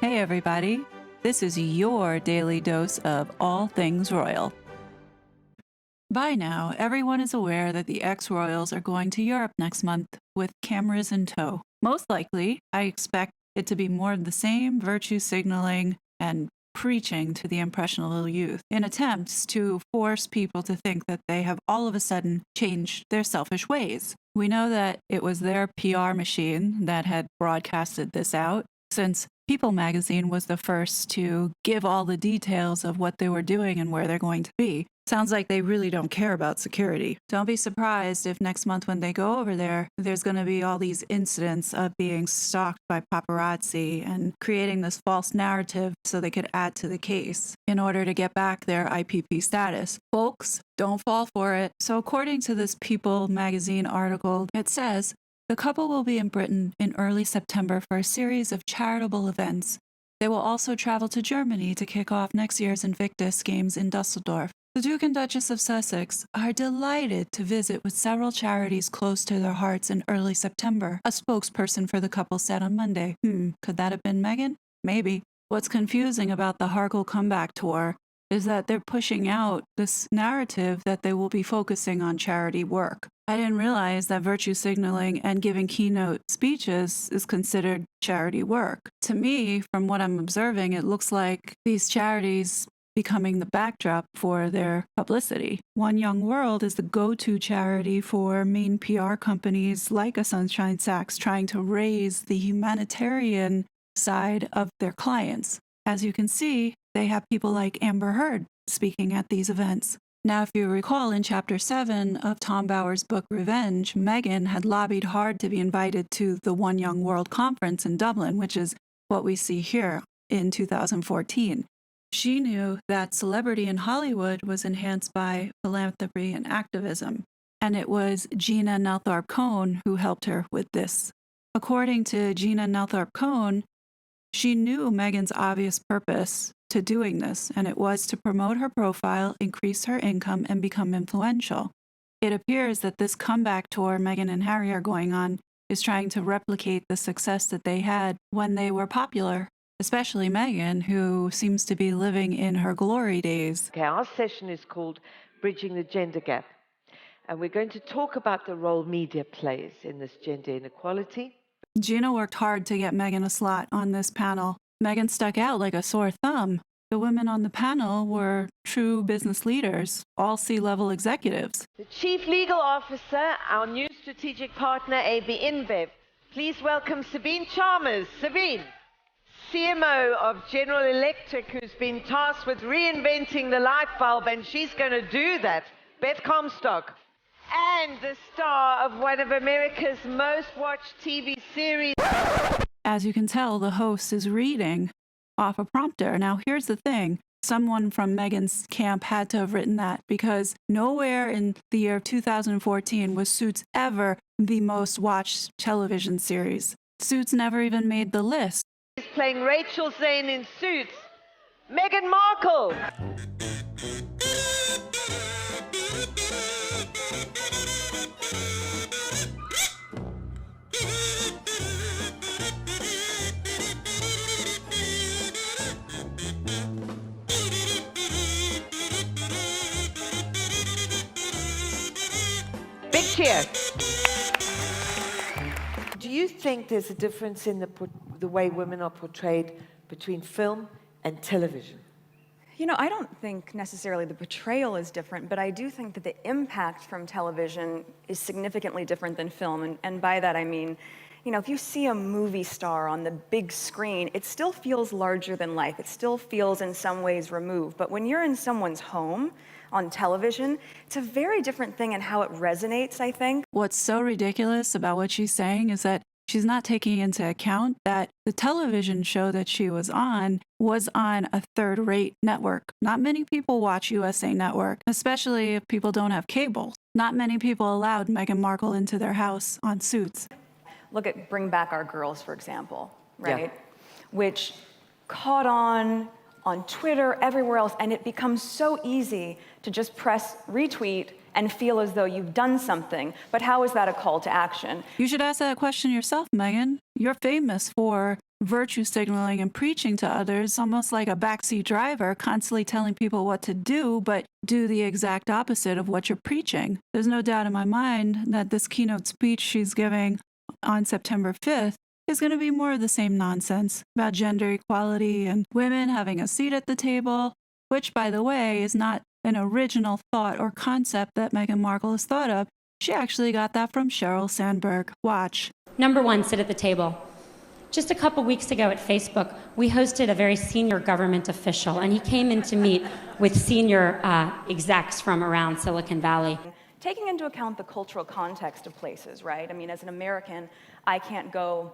Hey everybody, this is your daily dose of all things royal. By now, everyone is aware that the ex-royals are going to Europe next month with cameras in tow. Most likely, I expect it to be more of the same virtue signaling and preaching to the impressionable youth in attempts to force people to think that they have all of a sudden changed their selfish ways. We know that it was their PR machine that had broadcasted this out, since People magazine was the first to give all the details of what they were doing and where they're going to be. Sounds like they really don't care about security. Don't be surprised if next month when they go over there, there's going to be all these incidents of being stalked by paparazzi and creating this false narrative so they could add to the case in order to get back their IPP status. Folks, don't fall for it. So according to this People magazine article, it says, the couple will be in Britain in early September for a series of charitable events. They will also travel to Germany to kick off next year's Invictus Games in Dusseldorf. The Duke and Duchess of Sussex are delighted to visit with several charities close to their hearts in early September, a spokesperson for the couple said on Monday. Could that have been Meghan? Maybe. What's confusing about the Harkle comeback tour is that they're pushing out this narrative that they will be focusing on charity work. I didn't realize that virtue signaling and giving keynote speeches is considered charity work. To me, from what I'm observing, it looks like these charities becoming the backdrop for their publicity. One Young World is the go-to charity for main PR companies like a Sunshine Sachs trying to raise the humanitarian side of their clients. As you can see, they have people like Amber Heard speaking at these events. Now, if you recall, in Chapter 7 of Tom Bower's book Revenge, Meghan had lobbied hard to be invited to the One Young World conference in Dublin, which is what we see here in 2014. She knew that celebrity in Hollywood was enhanced by philanthropy and activism, and it was Gina Nelthorpe-Cohen who helped her with this. According to Gina Nelthorpe-Cohen, she knew Meghan's obvious purpose to doing this, and it was to promote her profile, increase her income, and become influential. It appears that this comeback tour Meghan and Harry are going on is trying to replicate the success that they had when they were popular, especially Meghan, who seems to be living in her glory days. Okay, our session is called Bridging the Gender Gap, and we're going to talk about the role media plays in this gender inequality. Gina worked hard to get Meghan a slot on this panel. Meghan stuck out like a sore thumb. The women on the panel were true business leaders, all C-level executives. The Chief Legal Officer, our new strategic partner, AB InBev. Please welcome Sabine Chalmers. Sabine. CMO of General Electric, who's been tasked with reinventing the light bulb, and she's going to do that, Beth Comstock. And the star of one of America's most watched TV series. As you can tell, the host is reading off a prompter. Now, here's the thing. Someone from Meghan's camp had to have written that, because nowhere in the year 2014 was Suits ever the most watched television series. Suits never even made the list. She's playing Rachel Zane in Suits, Meghan Markle. Big cheer. Do you think there's a difference in the way women are portrayed between film and television? You know, I don't think necessarily the portrayal is different, but I do think that the impact from television is significantly different than film. And by that I mean, you know, if you see a movie star on the big screen, it still feels larger than life. It still feels in some ways removed. But when you're in someone's home on television, it's a very different thing in how it resonates, I think. What's so ridiculous about what she's saying is that she's not taking into account that the television show that she was on a third-rate network. Not many people watch USA Network, especially if people don't have cable. Not many people allowed Meghan Markle into their house on Suits. Look at Bring Back Our Girls, for example, right? Yeah. Which caught on on Twitter, everywhere else, and it becomes so easy to just press retweet and feel as though you've done something. But how is that a call to action? You should ask that question yourself, Megan. You're famous for virtue signaling and preaching to others, almost like a backseat driver, constantly telling people what to do, but do the exact opposite of what you're preaching. There's no doubt in my mind that this keynote speech she's giving on September 5th is going to be more of the same nonsense about gender equality and women having a seat at the table, which, by the way, is not an original thought or concept that Meghan Markle has thought of. She actually got that from Sheryl Sandberg. Watch. Number one, sit at the table. Just a couple weeks ago at Facebook, we hosted a very senior government official, and he came in to meet with senior execs from around Silicon Valley. Taking into account the cultural context of places, right? I mean, as an American, I can't go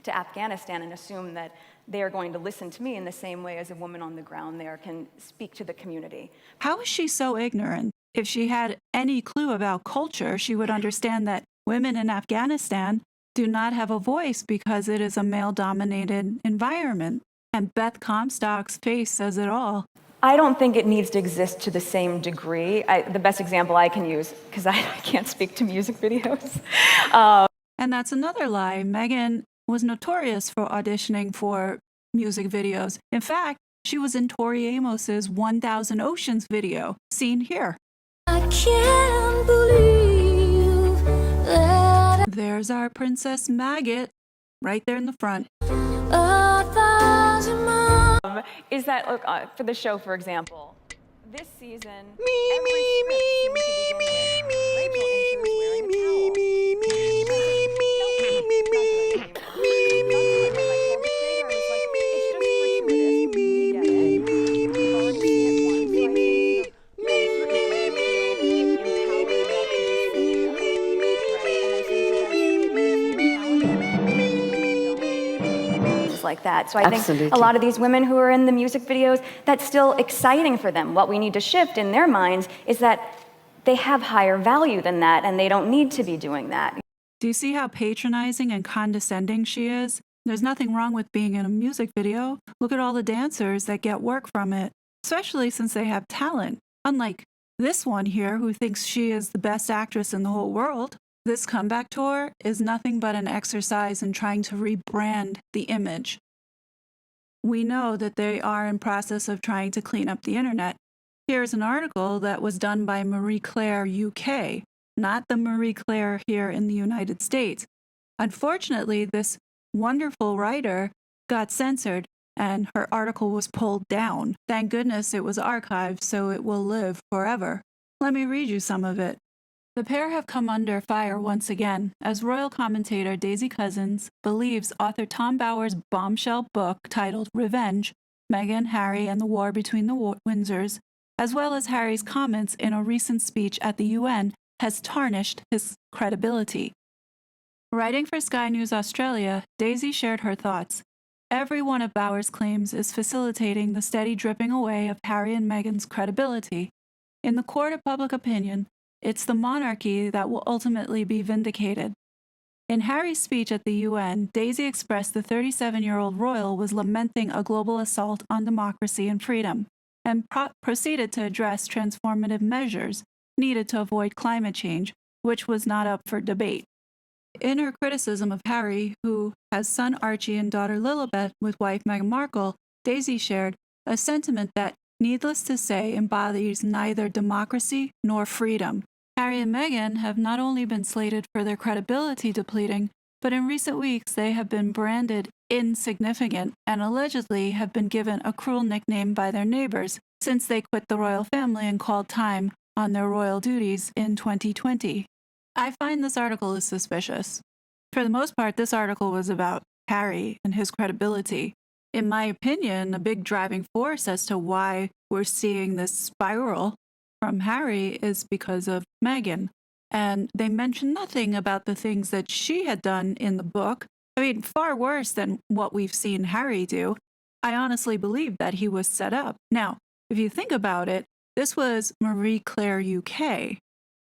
to Afghanistan and assume that they are going to listen to me in the same way as a woman on the ground there can speak to the community. How is she so ignorant? If she had any clue about culture, she would understand that women in Afghanistan do not have a voice because it is a male-dominated environment. And Beth Comstock's face says it all. I don't think it needs to exist to the same degree. The best example I can use, because I can't speak to music videos. And that's another lie. Meghan was notorious for auditioning for music videos. In fact, she was in Tori Amos's 1000 Oceans video, seen here. I can't believe that There's our Princess Maggot, right there in the front. Is that, look, for the show, for example, this season, every script seems to begin with Rachel enters wearing a towel. Like that. So I think a lot of these women who are in the music videos, that's still exciting for them. What we need to shift in their minds is that they have higher value than that, and they don't need to be doing that. Do you see how patronizing and condescending she is? There's nothing wrong with being in a music video. Look at all the dancers that get work from it, especially since they have talent. Unlike this one here who thinks she is the best actress in the whole world. This comeback tour is nothing but an exercise in trying to rebrand the image. We know that they are in process of trying to clean up the internet. Here's an article that was done by Marie Claire UK, not the Marie Claire here in the United States. Unfortunately, this wonderful writer got censored and her article was pulled down. Thank goodness it was archived, so it will live forever. Let me read you some of it. The pair have come under fire once again, as royal commentator Daisy Cousins believes author Tom Bower's bombshell book titled Revenge, Meghan, Harry, and the War Between the Windsors, as well as Harry's comments in a recent speech at the UN, has tarnished his credibility. Writing for Sky News Australia, Daisy shared her thoughts. Every one of Bower's claims is facilitating the steady dripping away of Harry and Meghan's credibility. In the court of public opinion, it's the monarchy that will ultimately be vindicated. In Harry's speech at the UN, Daisy expressed the 37-year-old royal was lamenting a global assault on democracy and freedom, and proceeded to address transformative measures needed to avoid climate change, which was not up for debate. In her criticism of Harry, who has son Archie and daughter Lilibet with wife Meghan Markle, Daisy shared a sentiment that, needless to say, embodies neither democracy nor freedom. Harry and Meghan have not only been slated for their credibility depleting, but in recent weeks they have been branded insignificant and allegedly have been given a cruel nickname by their neighbors since they quit the royal family and called time on their royal duties in 2020. I find this article is suspicious. For the most part, this article was about Harry and his credibility. In my opinion, a big driving force as to why we're seeing this spiral from Harry is because of Meghan. And they mention nothing about the things that she had done in the book. I mean, far worse than what we've seen Harry do. I honestly believe that he was set up. Now, if you think about it, this was Marie Claire UK.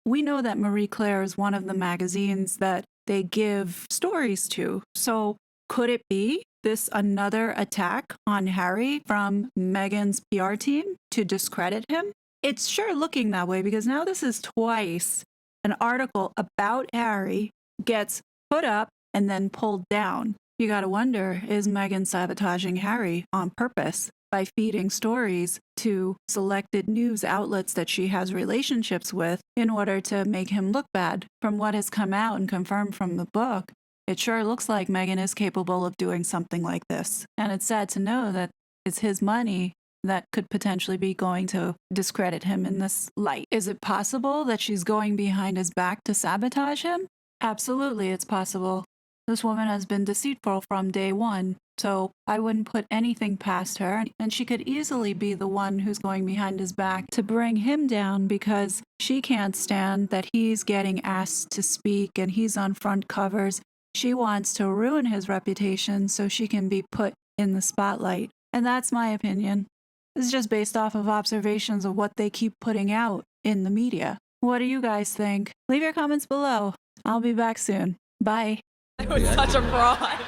We know that Marie Claire is one of the magazines that they give stories to. So Could it be this another attack on Harry from Meghan's PR team to discredit him? It's sure looking that way because now this is twice an article about Harry gets put up and then pulled down. You gotta wonder, is Meghan sabotaging Harry on purpose by feeding stories to selected news outlets that she has relationships with in order to make him look bad? From what has come out and confirmed from the book, it sure looks like Meghan is capable of doing something like this. And it's sad to know that it's his money that could potentially be going to discredit him in this light. Is it possible that she's going behind his back to sabotage him? Absolutely, it's possible. This woman has been deceitful from day one, so I wouldn't put anything past her, and she could easily be the one who's going behind his back to bring him down because she can't stand that he's getting asked to speak and he's on front covers. She wants to ruin his reputation so she can be put in the spotlight. And that's my opinion. This is just based off of observations of what they keep putting out in the media. What do you guys think? Leave your comments below. I'll be back soon. Bye. I was such a fraud.